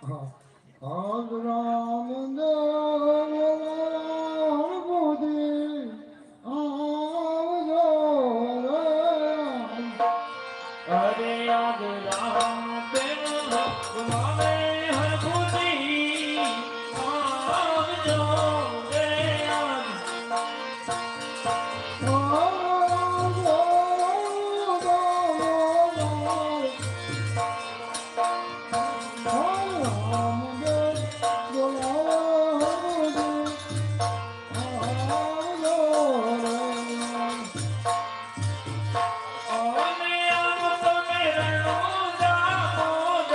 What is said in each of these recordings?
આજ રામ દેવ હરભુજી આવજો રે અરે આજ રામ દેવ ગુમાવે હરખુજી આવજો રે આજ અને આમ તો મેરણું દામોદર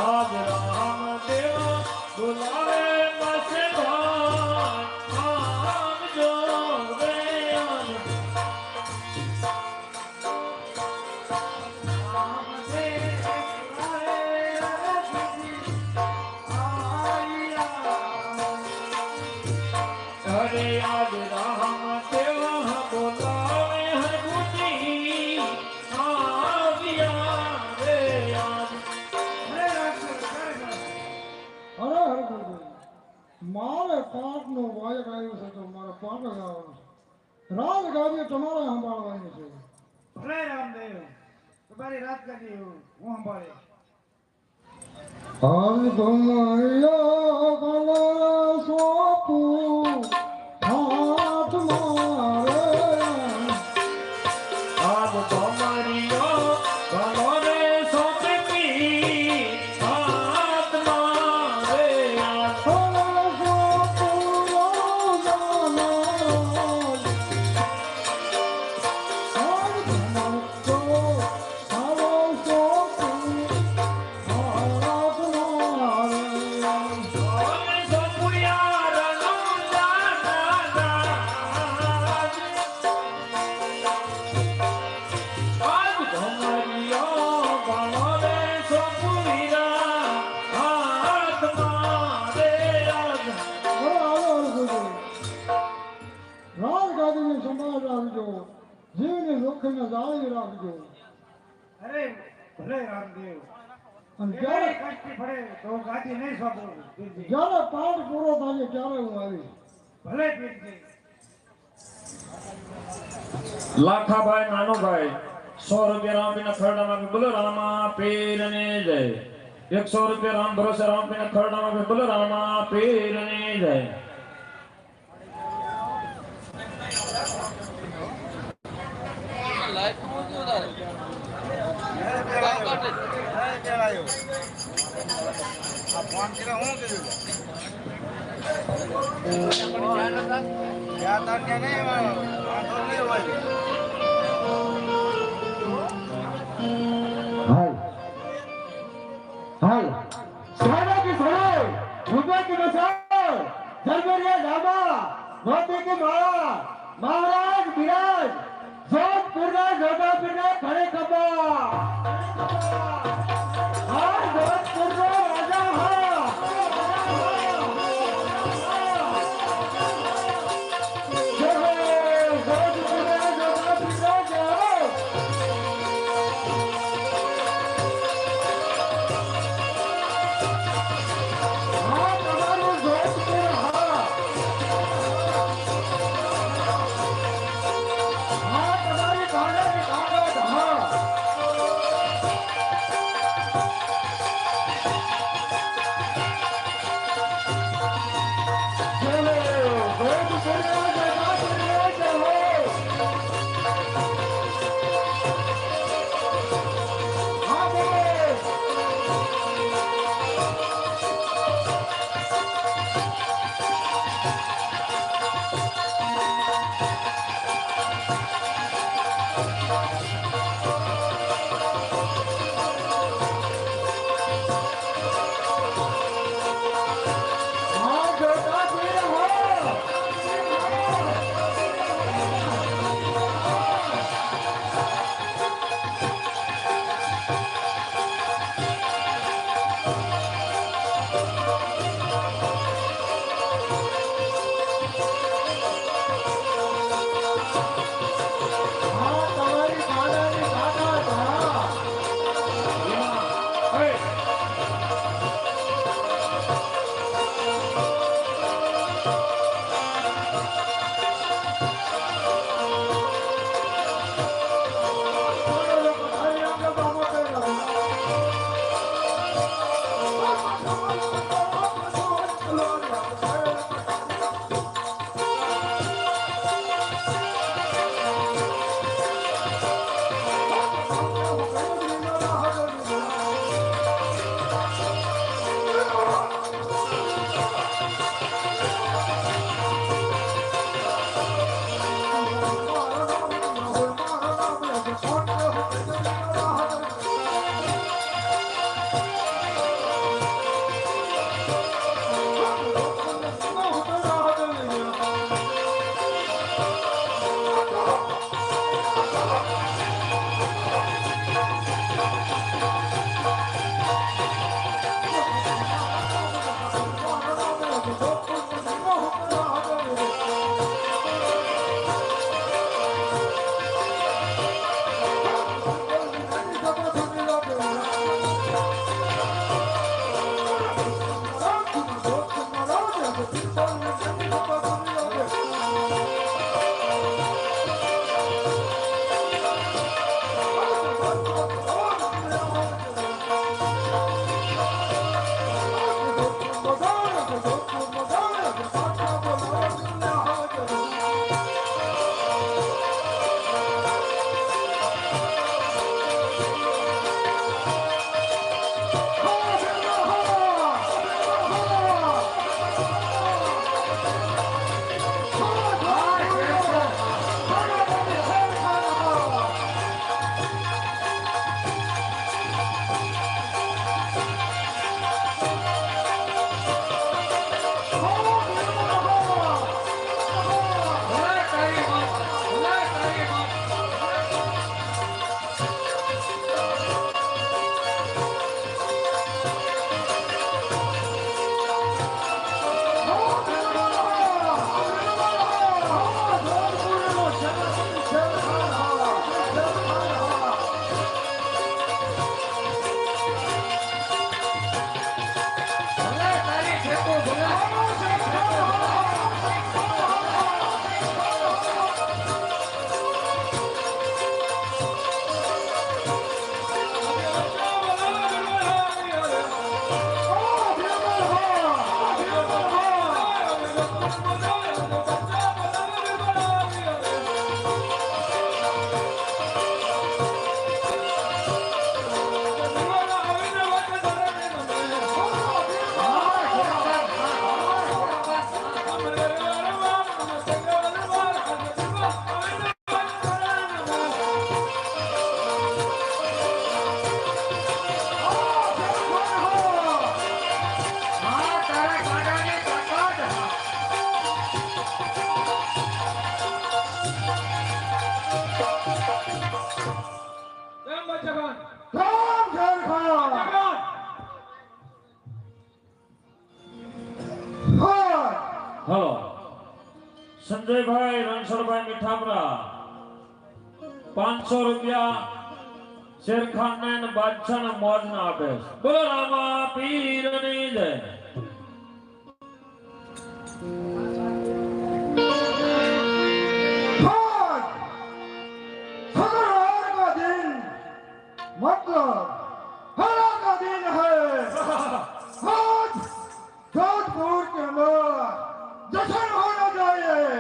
આજ રામ દેવ બોલાવે પાસે ભાઈ આવજો રે આજ અરે આજ રામ દેવ બોલાવે હરખુજી આવ્યા રે આજ અરે હરભુજી મારે પાઠનો વાયક આવ્યો છે તો મારે પાઠ ગાવાનો છે રાજગાદી તમારે સંભાળવાની છે ભલે રામદેવ તમારી રાજગાદી હું સંભાળે હાલ ભમૈયા કલા સોપું હાથ મારે આજ તમારીઓ ભલો રે સોંપી હાથમાં રે આજ કલા સોપું રાજાના હાલ ભમૈયો કલા સોપું હાથ મારે ઓલે સોપુરિયા રનું દાદા આજ તમારીઓ ભલો રે સોપુરિયા હાથમાં રે આજ રાજગાદીની સંભાળ રાખજો જીવને જોખમને જાળવી રાખજો અરે ભલે રામદેવ અને ક્યારે જ્યારે કષ્ટી પડે તો ગાદી નહીં સોંપો પીરજી. જ્યારે પાઠ પૂરો થાય ત્યારે હું આવીશ ભલે પીરજી લાખાભાઈ નાનોભાઈ 100 રૂપિયા રામપીના ખરડામાં બોલો રામા પીરને જય 100 રૂપિયા રામ ભરોસે રામપીના ખરડામાં બોલો રામા પીરને જય આ ફોન કર્યો હું કર્યું યા તારને નહીં વાંધો નહીં હોય हाल हाल सारा की सरो रुपए की बसाओ जरबरिया ढाबा मोती की माला महाराज विराज जोधपुर ना जोधापुर ना खड़े खबा हाँ जोधपुर ना राजा हाँ जोधपुर ना जोधा હલો સંજયભાઈ રણછોડભાઈ મીઠાપરા 500 રૂપિયા શેરખાન ને બાદશાહ ના મોજ ના આપે છે. બોલો રામા પીર ની જય. मतलब हरा का दिन है आज जोधपुर के अंदर जश्न होना चाहिए।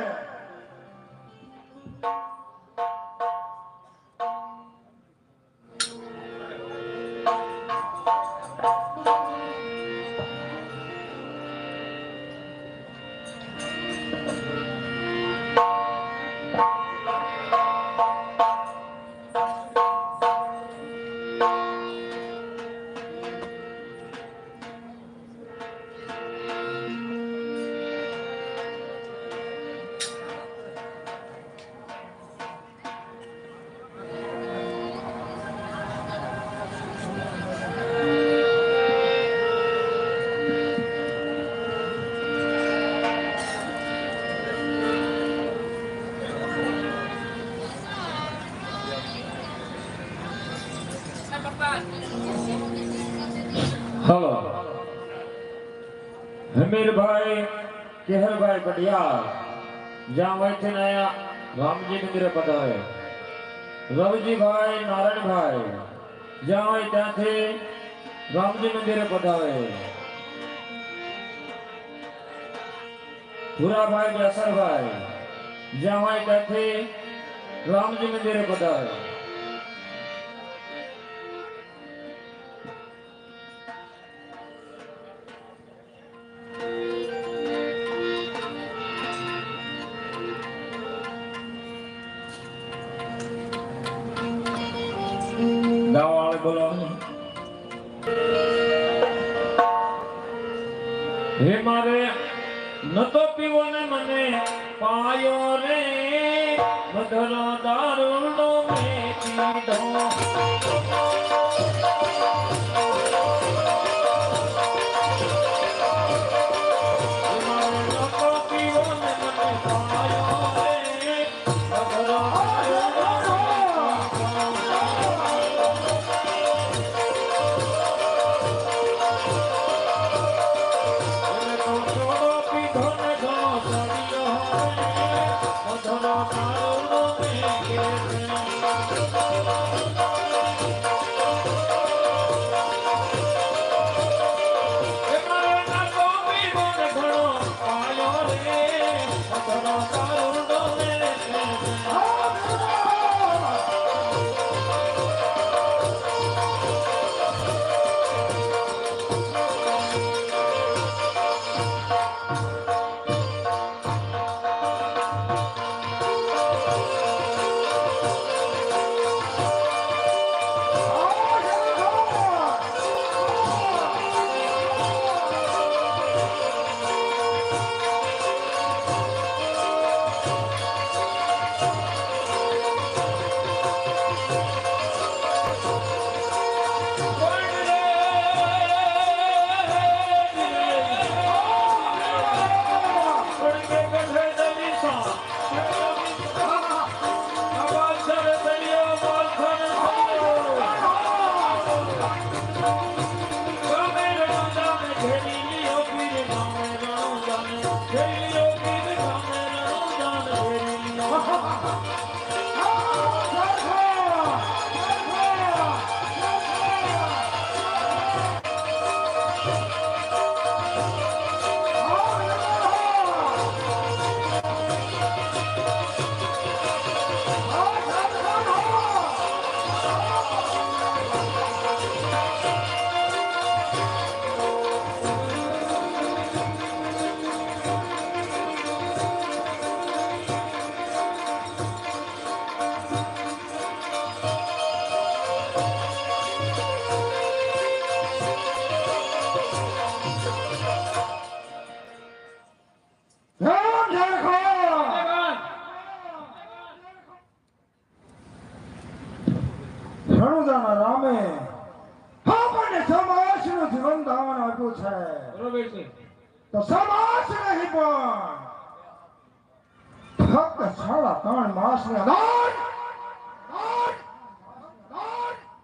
હલો હમીરભાઈ કેહરભાઈ પટિયાર જ્યાં વહીથી આયા રામજી મંદિરે પધારે. રવજીભાઈ નારાયણભાઈ જ્યાં હોય ત્યાંથી રામજી મંદિરે પધારે. ભૂરાભાઈ બેસરભાઈ જ્યાં હોય ત્યાંથી રામજી મંદિરે પધારે. ભાઈ બોલો હે મારે નતો પીવો ને મને પાયો રે મધરો દારૂનો મેં પીધો રણુદાના રામે આપણને સમાજનું જીવન દાન આપ્યું છે બરોબર છે તો સમાજ નહીં પણ ફક્ત 3.5 માસની અંદર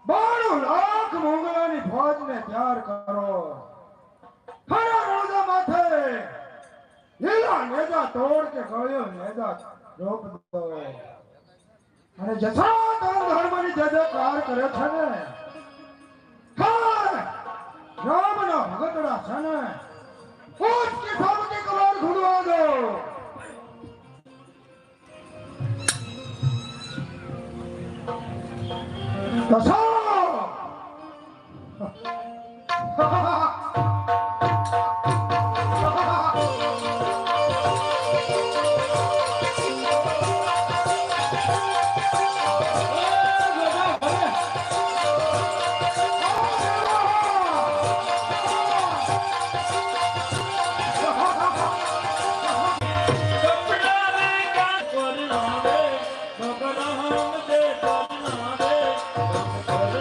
92 લાખ મોગલાની ફોજને તૈયાર કરો ખરા રણુદા માથે લીલા નેજા તોડ કે ગળ્યો નેજા રોપ દો અને જથ્થા ધર્મની જયકાર કરે છે ને હા રામના ભગતડા છે ને ઉચ્ચ કે સાબકે કરાર ખુદવા દો કસા કપડા રે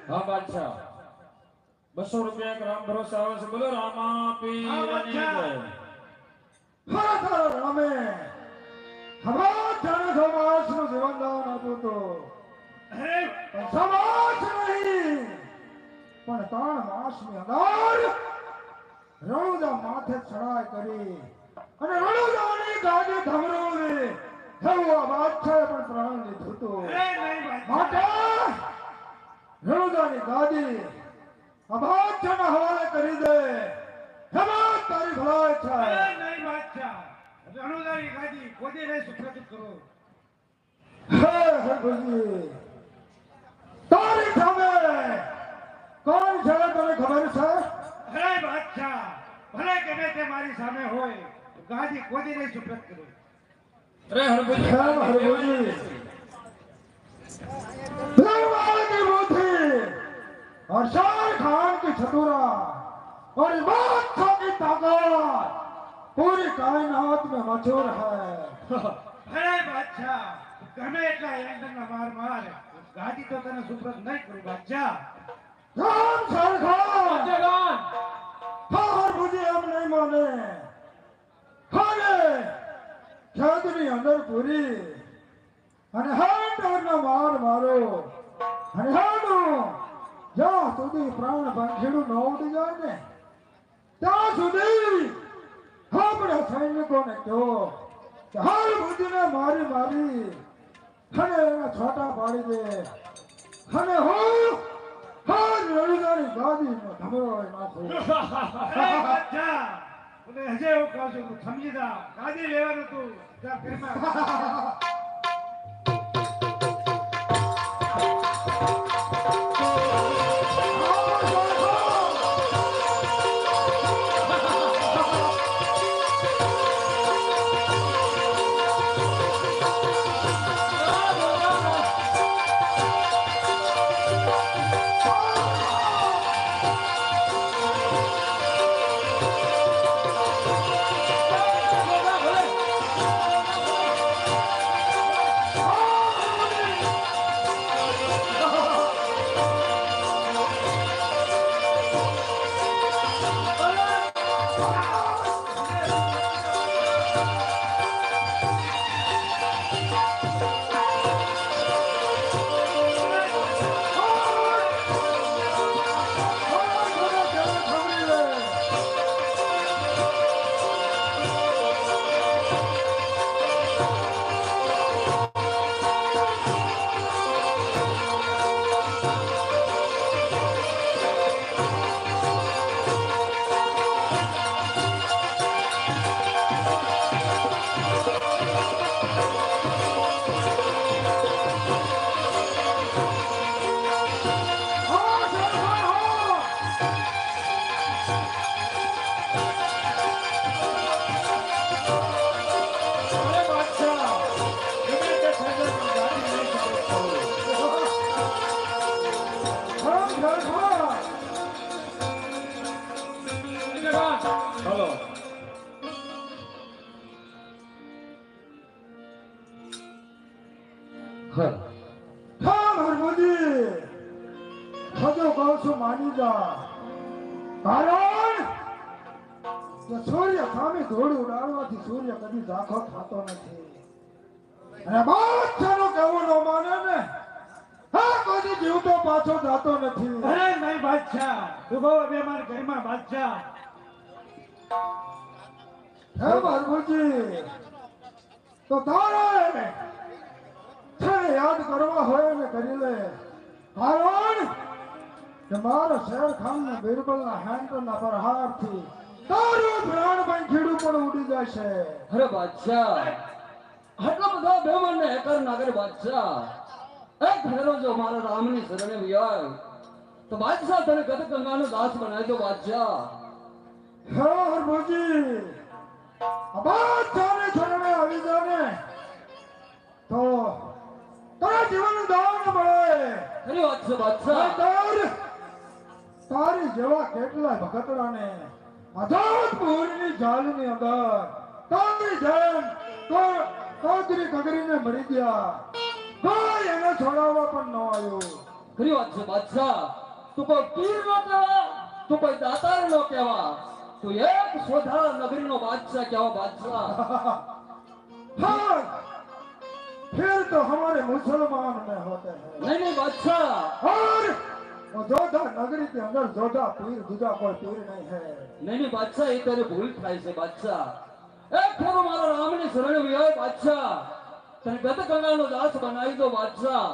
હા બાદશાહ 200 રૂપિયા એક રામ ભરોસે આવે છે બોલો રામા પીરની જય હા તારો રામે હવા જાણે સમાજનું જીવન દાન આપ્યું તો પણ સમાજ નહીં પણ 3 માસની અંદર રણુજા માથે ચડાઈ કરી અને રણુજાની ગાદી ધમરોવી એવું આ બાદશાહે પણ પ્રાણ લીધું હતું. માટે રણુજાની ગાદી આ બાદશાહના હવાલે કરી દે એમાં તારી ભલાઈ થાય. નહીં બાદશાહ રણુદાની ગાદી ખોદી રહી સુપ્રતિત કરો. હે હરભુજી તારી સામે કોણ છે તને ખબર છે? અરે બાદશાહ ભલે ગમે તે મારી સામે હોય ગાદી ખોદી રહી સુપ્રત કરો. અરે હરભુજી હે હરભુજી लड़वाल की बुद्धि और शाह खान की चतुरा और इस बादशाह की ताकत पूरी कायनात में मशहूर है. અરે બાદશાહ ગમે એટલા એંગલના માર ગાદી તો તને સુપ્રત નહીં કરું બાદશાહ. राम सरकार જવાન हर बुद्धि हम नहीं माने खाने खेतनी अंदर पूरी અને હાંડોનો માર મારો અને હાંડો જ્યાં સુધી પ્રાણ પાંખેડું ન ઉડી જાય ને ત્યાં સુધી આપણા સૈનિકોને કહો કે હાલ બુદ્ધિને મારી મારી અને એના છોટા પાડી દે અને હું હાલ રણુજાની ગાદીનો ધમરોળી નાખું. અરે બાદશાહ મને હજે એવું કહું છું તું સમજી જા ગાદી લેવાનું તું જા ઘરમાં. હલો ઠામ હરભુજી હજુ કહું છું માની જા કારણ કે સૂર્ય સામે ધૂળ ઉડાડવાથી સૂર્ય કદી ઝાંખો થતો નથી અને બાદશાહનું કહેવું ન માને ને આ કદી જીવતો પાછો જાતો નથી. અરે નહીં બાદશાહ તું બહુ અભિમાન ઘરમાં બાદશાહ. હે હરભુજી તો તારે છે યાદ કરવા હોય ને કરી લે કારણ કે મારા શેર ખાન ને બિરબલના હેન્ડના પ્રહારથી તારું પ્રાણ પાંખેડું પણ ઉડી જશે. અરે બાદશાહ આટલા બધા બેમન ને એકર નાગર બાદશાહ એક ફેરો જો મારા રામની શરણે વિયાય તો બાદશાહ તને ગત ગંગાનો દાસ બનાવી દો બાદશાહ. હે હરભુજી આ બાદશાહને શરણે આવી જાને તો તારા જીવન દાન મળે. ખરી વાત છે બાદશાહ. તારી જેવા કેટલાય ભગતડાને આઝાદપુરની જાળની અંદર તારી જેમ કોકરી કગરીને મરી ગયા કોઈ એને છોડાવવા પણ ન આવ્યો. ખરી વાત છે બાદશાહ. તું કોઈ પીર નો કહેવા, તું કોઈ દાતાર નો કહેવા, તું એક સોધા નગરીનો બાદશાહ કહેવા બાદશાહ. हाँ फिर तो हमारे मुसलमान में होते हैं નહીં નહીં બાદશાહ, और वो जोधा नगरी के अंदर जोधा पीर दूजा कोई पीर नहीं है નહીં નહીં બાદશાહ, એ તારી ભૂલ થાય છે બાદશાહ. એ ખરો મારા રામની શરણે વિયો બાદશાહ, તને ગત ગંગાનો દાસ બનાવી દો બાદશાહ.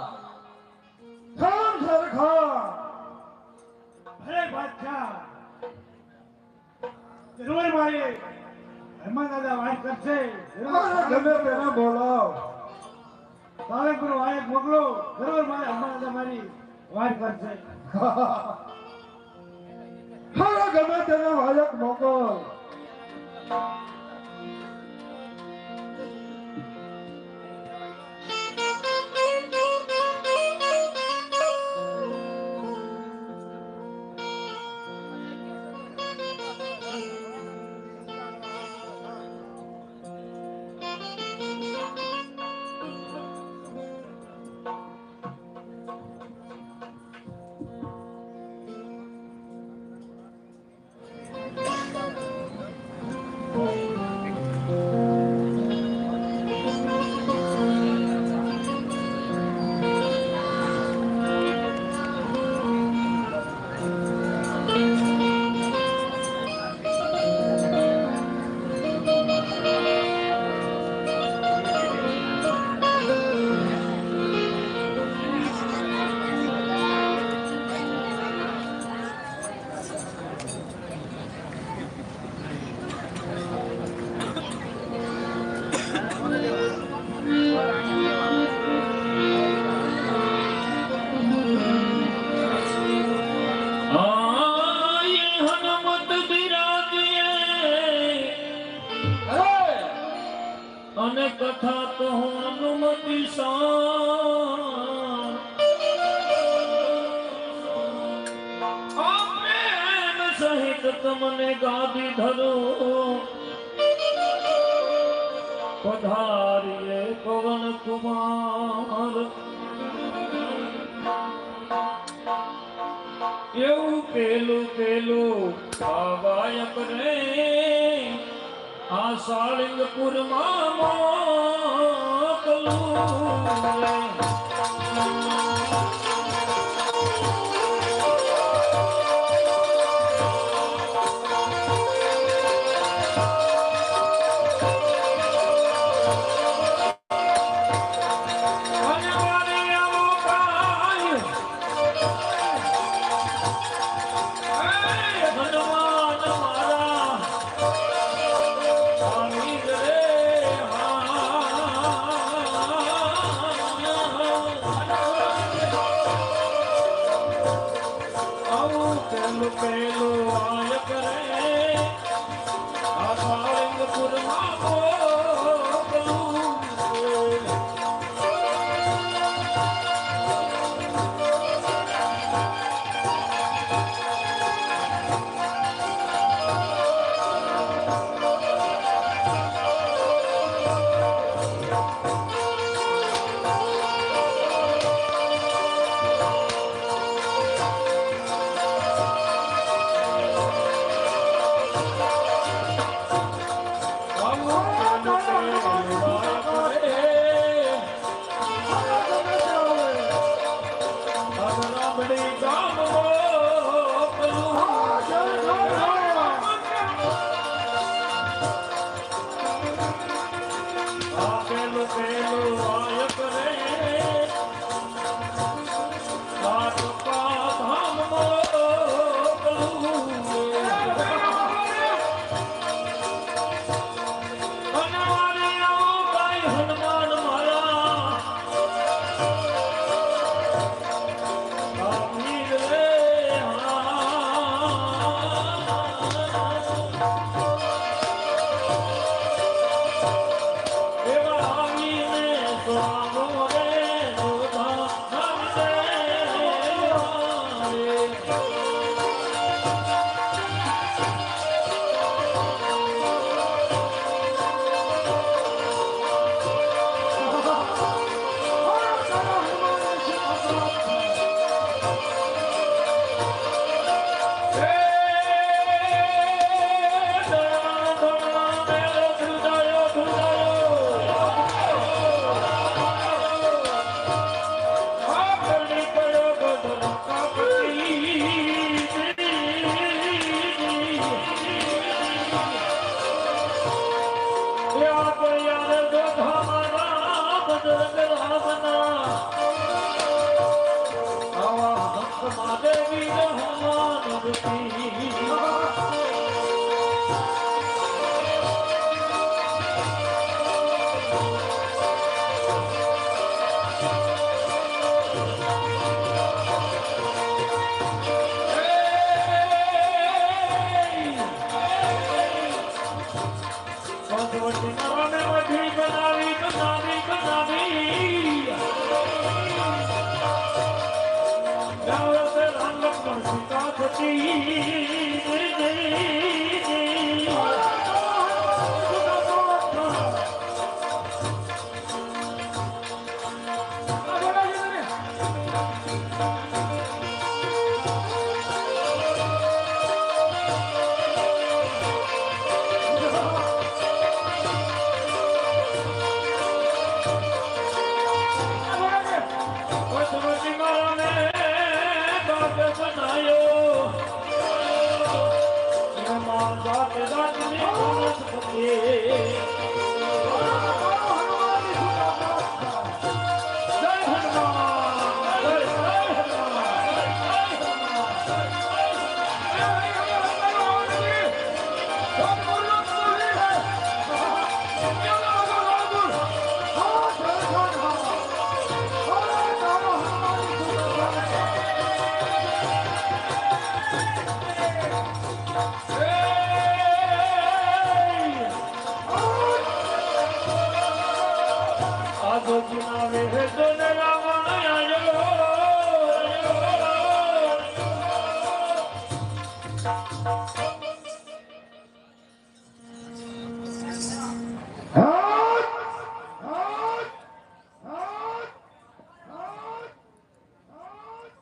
खान सर खान ભલે બાદશાહ જરૂર મારે હનુમાન દાદા વાત કરશે. अरे गमे तेरा बोलाओ સાળંગપુર વાયક મોકલો. જરૂર મારે હનુમાન દાદા મારી વાત કરશે. अरे गमे तेरा वायक मोको અને કથા તો હનુમતિ શાન પ્રેમ સહિત તમને ગાદી ધરો પધારીએ પવન કુમાર એવું પેલું પેલું આવાયક રે આ સાળિંગપુરમાં મોકલું રે પેલું આય કરે આ સાળિંગપુરમાં મોકલું રે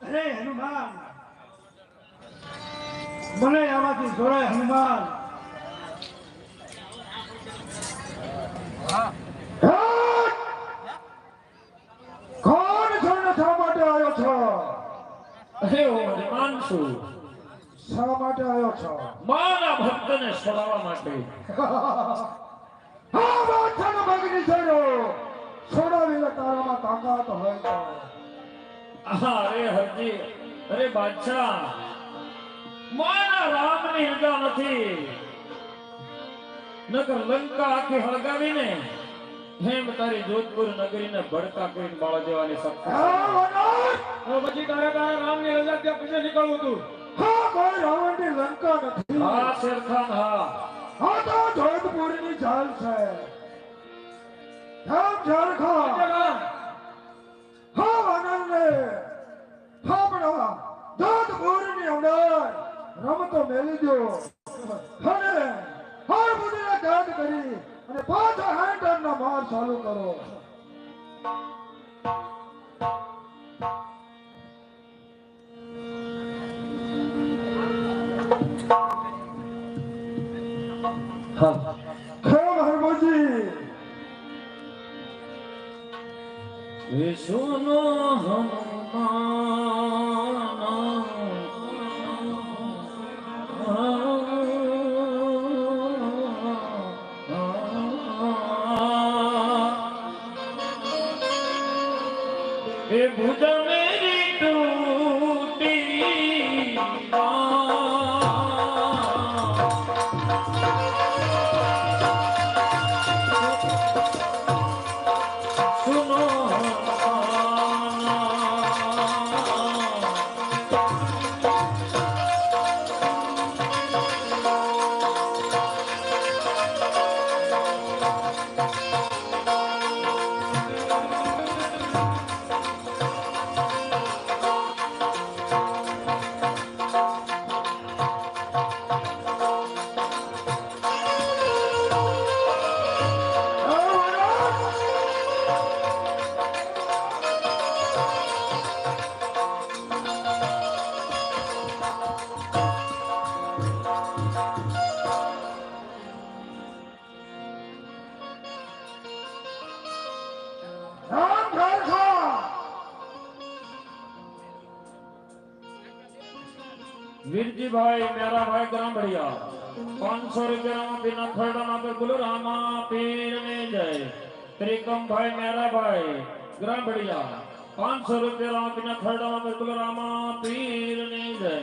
અરે હનુમાન, મને આમાંથી જોડાય હનુમાન. કોણ છો ને શા માટે આવ્યો છો? અરે હું હનુમાન છું. શા માટે આવ્યો છો? મારા ભક્તને છોડાવવા માટે. હા વાત છે ને ભગની છોડો, છોડાવી લે તારામાં તાકાત હોય તો. અરે હરજી, અરે બાદશાહ, મારા રામની હગા નથી. નકર લંકા આખી હળગાવીને હેમ તારી જોધપુર નગરીને ભડકા કરીને બાળા દેવાની શક્તિ. પછી તારે રામની રજા ત્યાં પછી નીકળવું હતું. હા કોઈ રાવણની લંકા નથી. હા શેરખાન, હા. હા તો જોધપુરની ચાલ છે. રામ ઝારખંડ હા આનંદને થાપડા જોધપુરની અંદર રમતો મેલી દો અને હર બુદ્ધિને કાઢ કરી અને પાછા હેન્ડરના માર ચાલુ કરો. કેમ હરમોજી? સુનો એ ભુજ મેરી ટૂટી સુનો वीरजी भाई मेरा भाई ग्राम बढ़िया 500 रुपया बिना खरड़ा ना पे बोलो रामा पीर ने जय। त्रिकम भाई मेरा भाई ग्राम बढ़िया 500 रुपया बिना खरड़ा ना पे बोलो रामा पीर ने जय।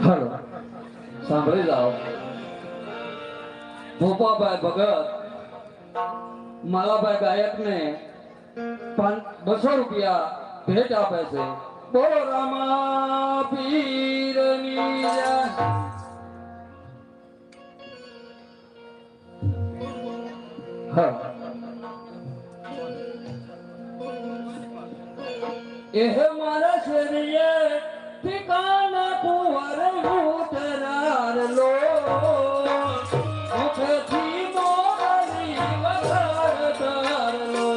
હાલો સાંભળી જાઓ ભોપાભાઈ ભગત માલાભાઈ ગાયકને 200 રૂપિયા ભેટ આપે છે બોલો રામા પીરની જય। હા એહ મારા શરીરે ઠિકાના કુંવર ઉતરાર લો મુખથી મોરની વખારદાર લો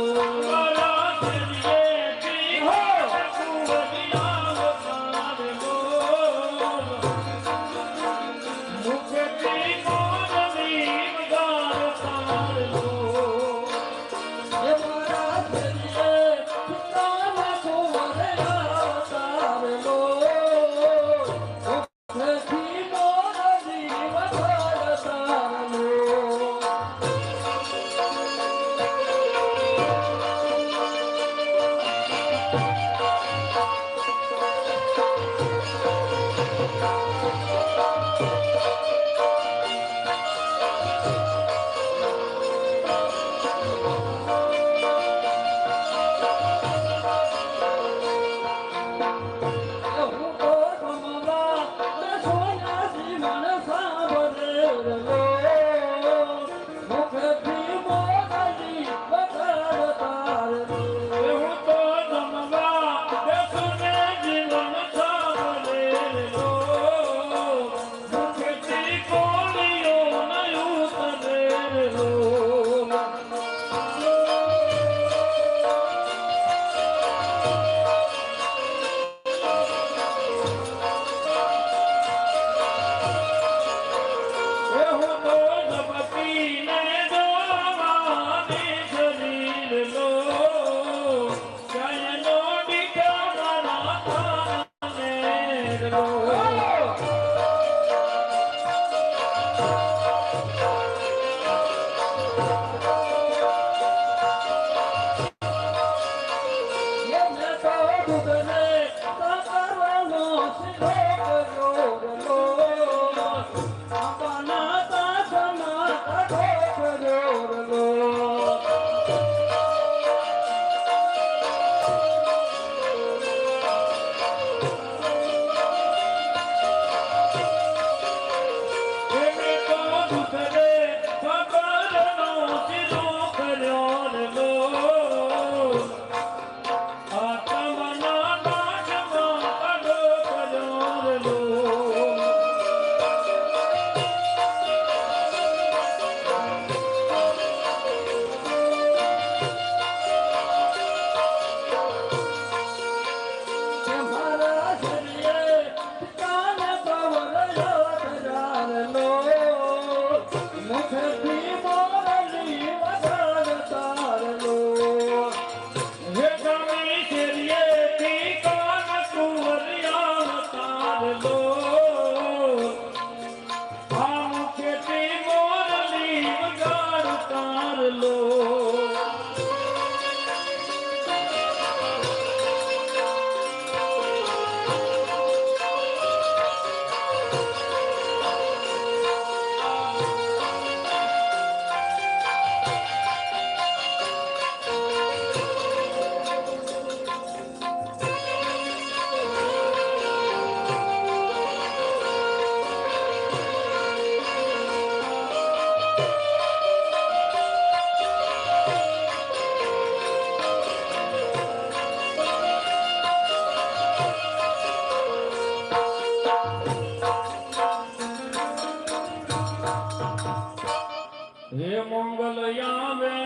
મંગલ આવે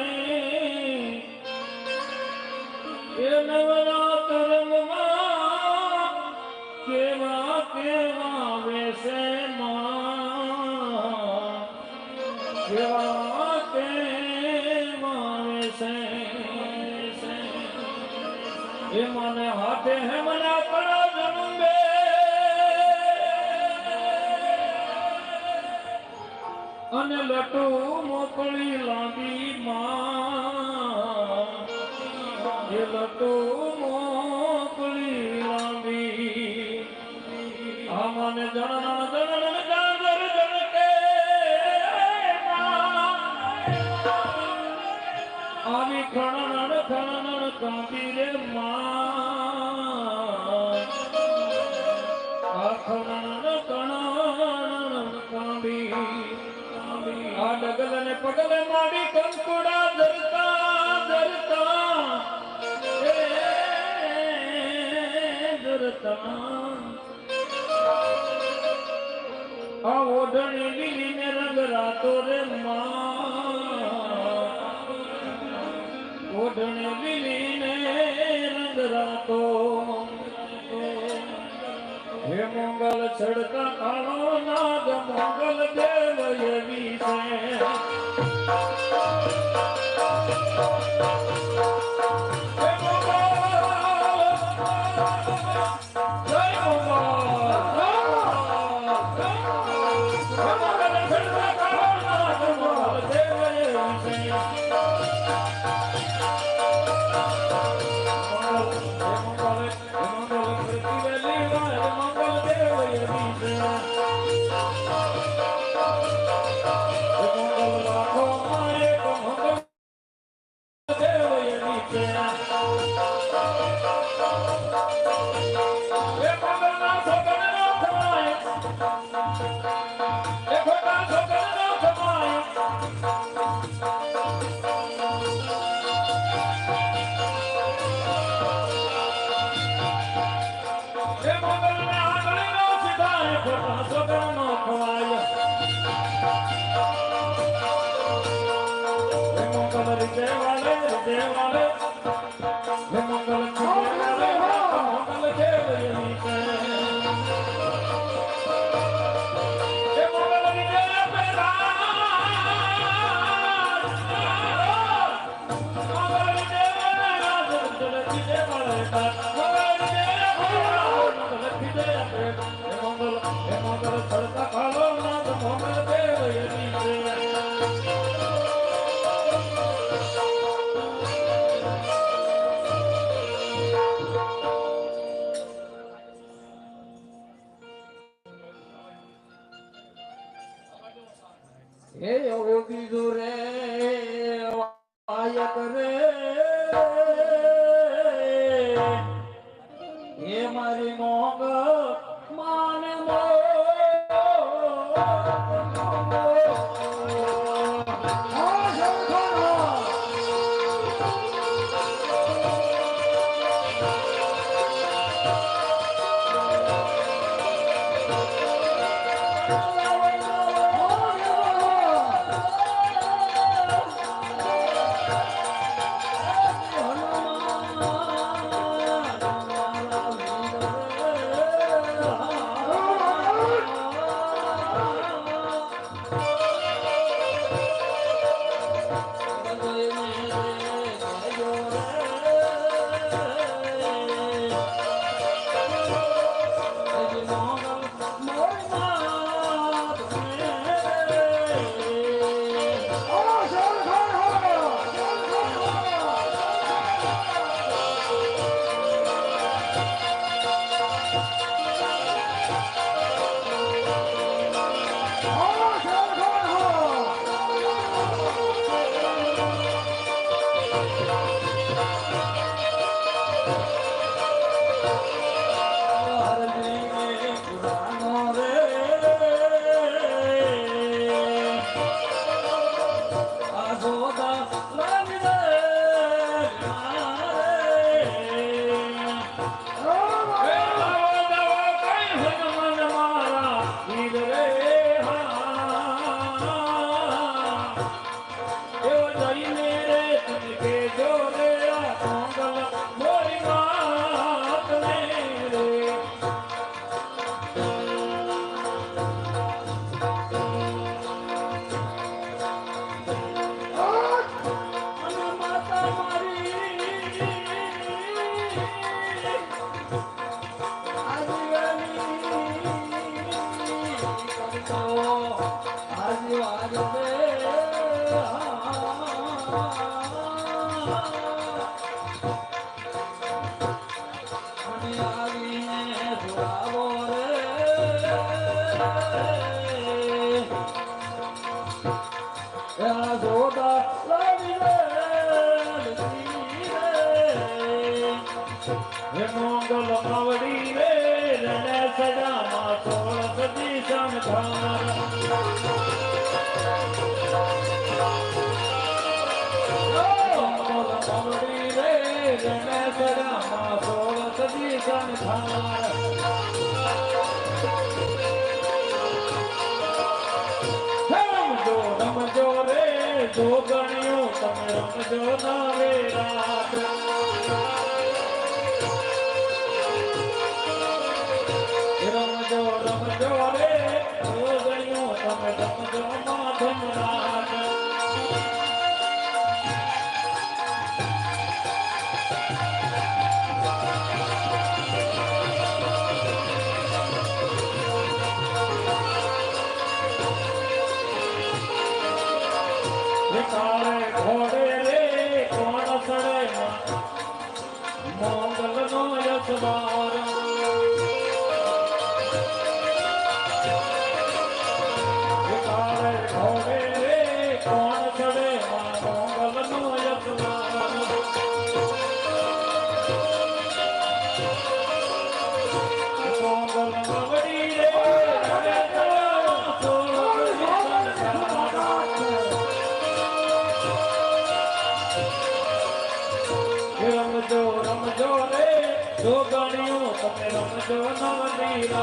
એ નવરાત્રમાં કેવા કેવા વેશે માં કેવા કેવા વેશે એ મને હાથે હે મના કળા જન્મે અને લટુ મોકળી લાંબી માં એ લટુ મોકળી લાંબી આ મને જણન જણન જાજર જણકે આવી ખણન ખણન કાંદી રે માં આ ખણન કણન કાંદી આ ડગલ ને પગલે મારી કંકુડા ધરતા ધરતા ધરતા આ ઓઢણી લીલી ને રંગ રાતો રે માં ઓઢણી લીલી ને રંગ રાતો હે મંગલ ચડતા કાળો નાગ મંગલ દેવ એવી છે હે મંગલ જય હે ઓ બીજું રે વાયક રે હે મારી મોગ માને મો આવો રે આ જોડા લાવી રે હે મોંગલ માવડી રે રણે સજામાં 16 સદી શણગાર મોંગલ માવડી રે રણે સજામાં 16 સદી શણગાર રમજો રે જોગણિયું તમે રમજો નવે રાત રમજો રમજો રે જોગણિયું તમે રમજો માધમ રાત કાળે ઘોડે રે કોણ સડે મોંગલ નો યશવાર કાળે ઘોડે રે કોણ સડે મોંગલ નો યશવાર મોંગલ માવડી રે રમજો રમજો રે જોગણિયું તમે રમજો નવલી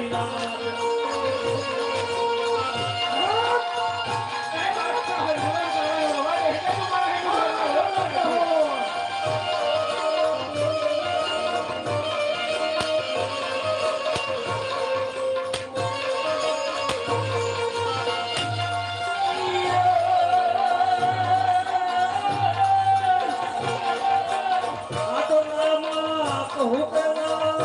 રાત આ તો નામ કહું પેલા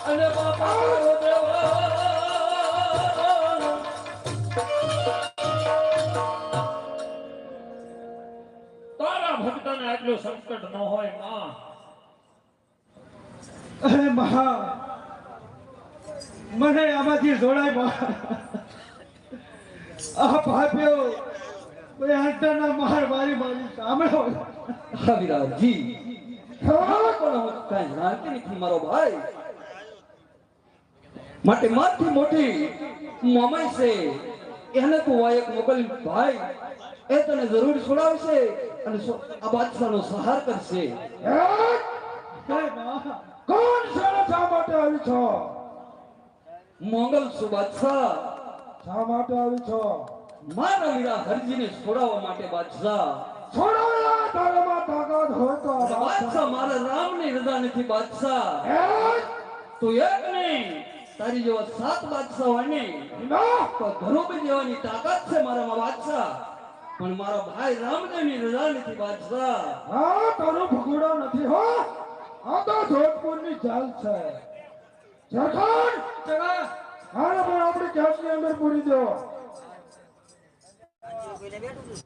અને બાપા દેવા તારા ભક્તને આટલું સંકટ ન હોય માં. અરે મહા મને આમાંથી જોડાય મહા આ ભાભ્યો કોઈ આંટાના માર મારી મારી સાંભળો હા વિરાટજી પણ હું કાંઈ જાણતી નથી મારો ભાઈ માટે માથી મોટી મામાઈ છે એને તું આ એક મોકલ ભાઈ એ તને જરૂર છોડાવશે અને આ બાદશાહનો સહાર કરશે હે મહા કોણ છે શા માટે આવી છો મોગલ સુ બાદશાહ શા માટે આવી છો મારા વીરા હરજીને છોડાવવા માટે બાદશાહ છોડોયા તારામાં તાકાત હોય તો આ બાદશાહ મારા રામની રજા નથી બાદશાહ તું એક નહીં તારી જેવા 7 બાદશાહ હોય ને તો ધરોબી દેવાની તાકાત છે મારામાં બાદશાહ પણ મારા ભાઈ રામદેવની રજા નથી બાદશાહ હા તારો ભગુડો નથી હો આ તો જોધપુરની જાલ છે ઝરખંડ ચલા હારે પણ આપણે કેસની અંદર પૂરી દો